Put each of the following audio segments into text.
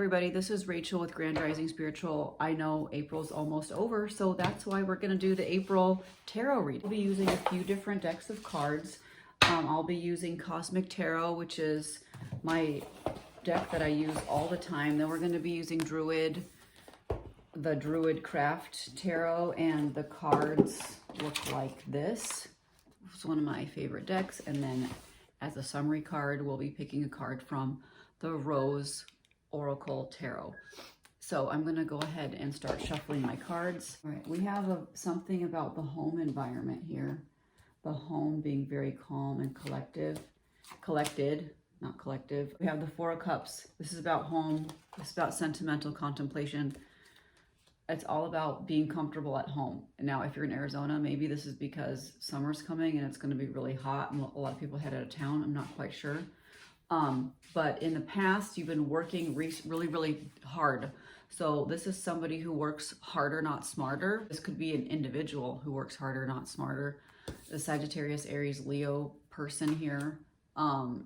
everybody, this is Rachel with Grand Rising Spiritual. I know April's almost over, so that's why we're going to do the April tarot read. I'll be using a few different decks of cards. I'll be using Cosmic Tarot, which is my deck that I use all the time. Then we're going to be using the Druid Craft Tarot, and the cards look like this. It's one of my favorite decks. And then as a summary card, we'll be picking a card from the Rose Oracle Tarot. So I'm going to go ahead and start shuffling my cards. All right, we have something about the home environment here. The home being very calm and collected, not collective. We have the Four of Cups. This is about home. This is about sentimental contemplation. It's all about being comfortable at home. And now if you're in Arizona, maybe this is because summer's coming and it's going to be really hot and a lot of people head out of town. I'm not quite sure. But in the past, you've been working really, really hard. So this is somebody who works harder, not smarter. This could be an individual who works harder, not smarter. The Sagittarius, Aries, Leo person here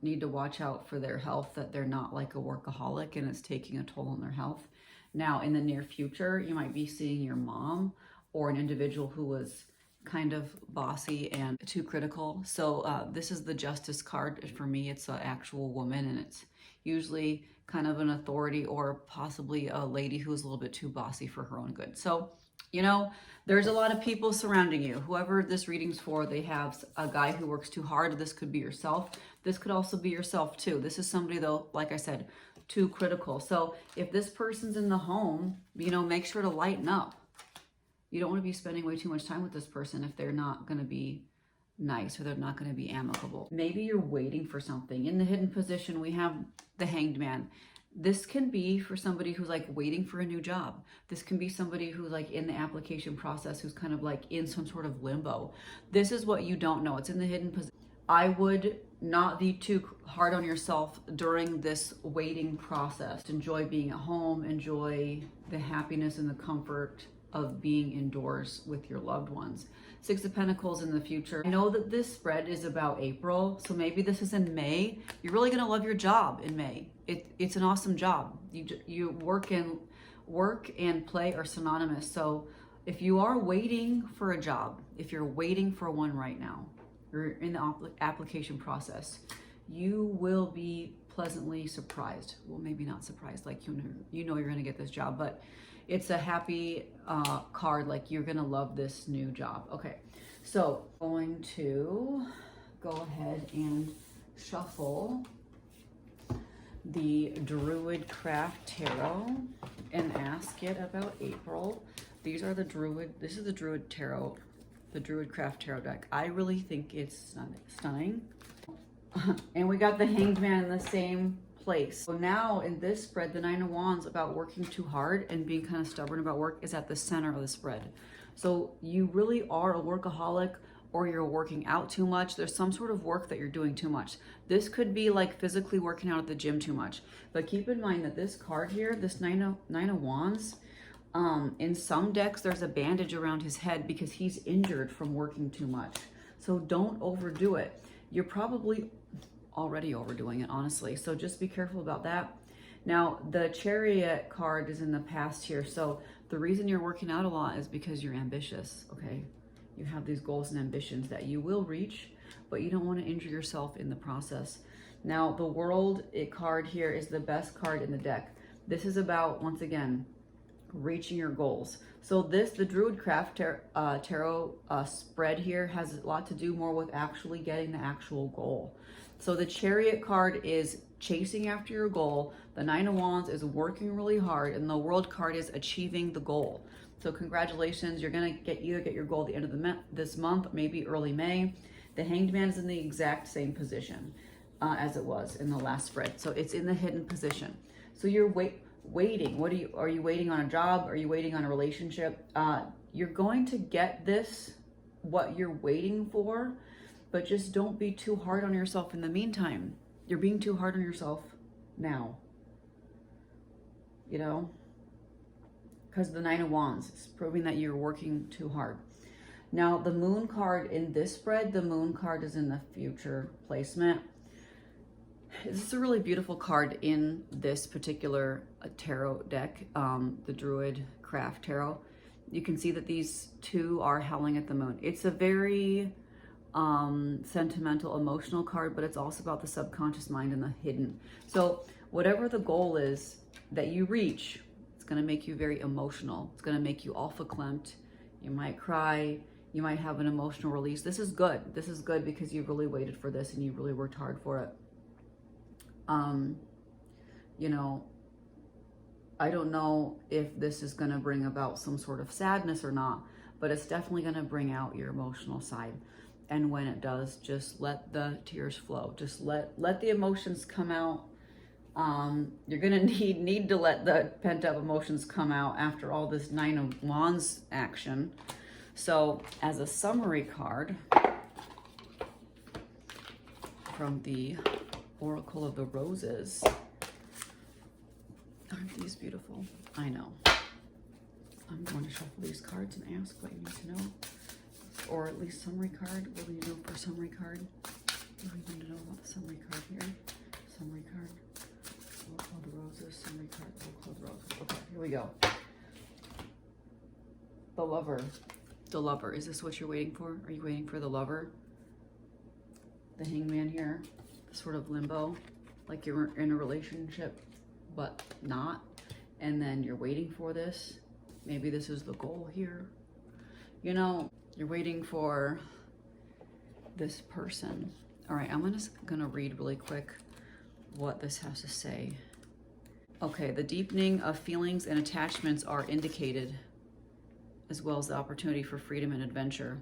need to watch out for their health, that they're not like a workaholic and it's taking a toll on their health. Now, in the near future, you might be seeing your mom or an individual who was kind of bossy and too critical. So this is the Justice card. For me, it's an actual woman, and it's usually kind of an authority or possibly a lady who's a little bit too bossy for her own good. So, you know, there's a lot of people surrounding you. Whoever this reading's for, they have a guy who works too hard. This could be yourself. This could also be yourself too. This is somebody, though, like I said, too critical. So if this person's in the home, you know, make sure to lighten up. You don't want to be spending way too much time with this person if they're not going to be nice or they're not going to be amicable. Maybe you're waiting for something. In the hidden position, we have the Hanged Man. This can be for somebody who's like waiting for a new job. This can be somebody who's like in the application process, who's kind of like in some sort of limbo. This is what you don't know. It's in the hidden position. I would not be too hard on yourself during this waiting process. Enjoy being at home. Enjoy the happiness and the comfort of being indoors with your loved ones. Six of Pentacles in the future. I know that this spread is about April, so maybe this is in May. You're really going to love your job in May. It's an awesome job. You work and play are synonymous. So if you are waiting for a job, if you're waiting for one right now, you're in the application process, you will be pleasantly surprised. Well, maybe not surprised, like you know you're going to get this job, but it's a happy card, like you're gonna love this new job. Okay, so going to go ahead and shuffle the Druid Craft Tarot and ask it about April. These are this is the Druid Tarot, the Druid Craft Tarot deck. I really think it's stunning. And we got the Hanged Man in the same place. So now in this spread, the Nine of Wands about working too hard and being kind of stubborn about work is at the center of the spread. So you really are a workaholic, or you're working out too much. There's some sort of work that you're doing too much. This could be like physically working out at the gym too much. But keep in mind that this card here, this Nine of Wands, in some decks, there's a bandage around his head because he's injured from working too much. So don't overdo it. You're probably already overdoing it, honestly. So just be careful about that. Now, the Chariot card is in the past here. So the reason you're working out a lot is because you're ambitious, okay? You have these goals and ambitions that you will reach, but you don't want to injure yourself in the process. Now, the World card here is the best card in the deck. This is about, once again, reaching your goals. So the Druid Craft Tarot spread here has a lot to do more with actually getting the actual goal. So the Chariot card is chasing after your goal. The Nine of Wands is working really hard, and the World card is achieving the goal. So congratulations, you're gonna either get your goal at the end of this month, maybe early May. The Hanged Man is in the exact same position as it was in the last spread. So it's in the hidden position. So you're waiting. Are you waiting on a job? Are you waiting on a relationship? You're going to get what you're waiting for, but just don't be too hard on yourself in the meantime. You're being too hard on yourself now, you know, because the Nine of Wands is proving that you're working too hard. Now, the Moon card in this spread, the Moon card is in the future placement. This is a really beautiful card in this particular tarot deck, the Druid Craft Tarot. You can see that these two are howling at the moon. It's a very sentimental, emotional card, but it's also about the subconscious mind and the hidden. So whatever the goal is that you reach, it's going to make you very emotional. It's going to make you all verklempt. You might cry. You might have an emotional release. This is good. This is good because you really waited for this and you really worked hard for it. You know, I don't know if this is going to bring about some sort of sadness or not, but it's definitely going to bring out your emotional side. And when it does, just let the tears flow. Just let the emotions come out. You're going to need to let the pent up emotions come out after all this Nine of Wands action. So as a summary card from the Oracle of the Roses, aren't these beautiful? I know. I'm going to shuffle these cards and ask what you need to know. Or at least summary card. What do you know for summary card? What do you need to know about the summary card here? Summary card. Oracle of the Roses. Summary card. Oracle of the Roses. Okay, here we go. The Lover. The Lover. Is this what you're waiting for? Are you waiting for the Lover? The Hangman here. Sort of limbo. Like you're in a relationship, but not. And then you're waiting for this. Maybe this is the goal here. You know, you're waiting for this person. All right, I'm gonna read really quick what this has to say. Okay, the deepening of feelings and attachments are indicated, as well as the opportunity for freedom and adventure.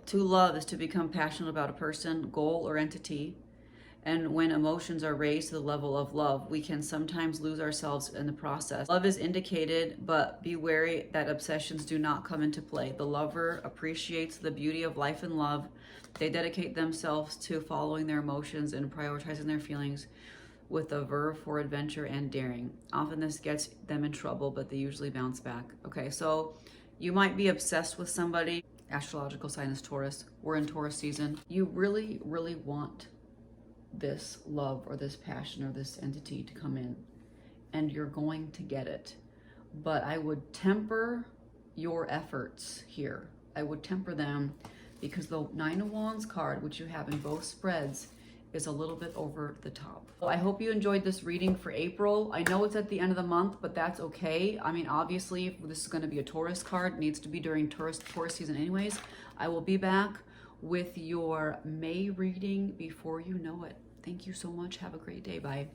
To love is to become passionate about a person, goal, or entity. And when emotions are raised to the level of love, we can sometimes lose ourselves in the process. Love is indicated, but be wary that obsessions do not come into play. The lover appreciates the beauty of life and love. They dedicate themselves to following their emotions and prioritizing their feelings with a verve for adventure and daring. Often this gets them in trouble, but they usually bounce back. Okay, so you might be obsessed with somebody. Astrological sign is Taurus. We're in Taurus season. You really, really want this love or this passion or this entity to come in, and you're going to get it. But I would temper your efforts here. I would temper them because the Nine of Wands card, which you have in both spreads, is a little bit over the top. Well, I hope you enjoyed this reading for April. I know it's at the end of the month, but that's okay. I mean, obviously, if this is going to be a Taurus card, it needs to be during Taurus season anyways. I will be back with your May reading before you know it. Thank you so much. Have a great day. Bye.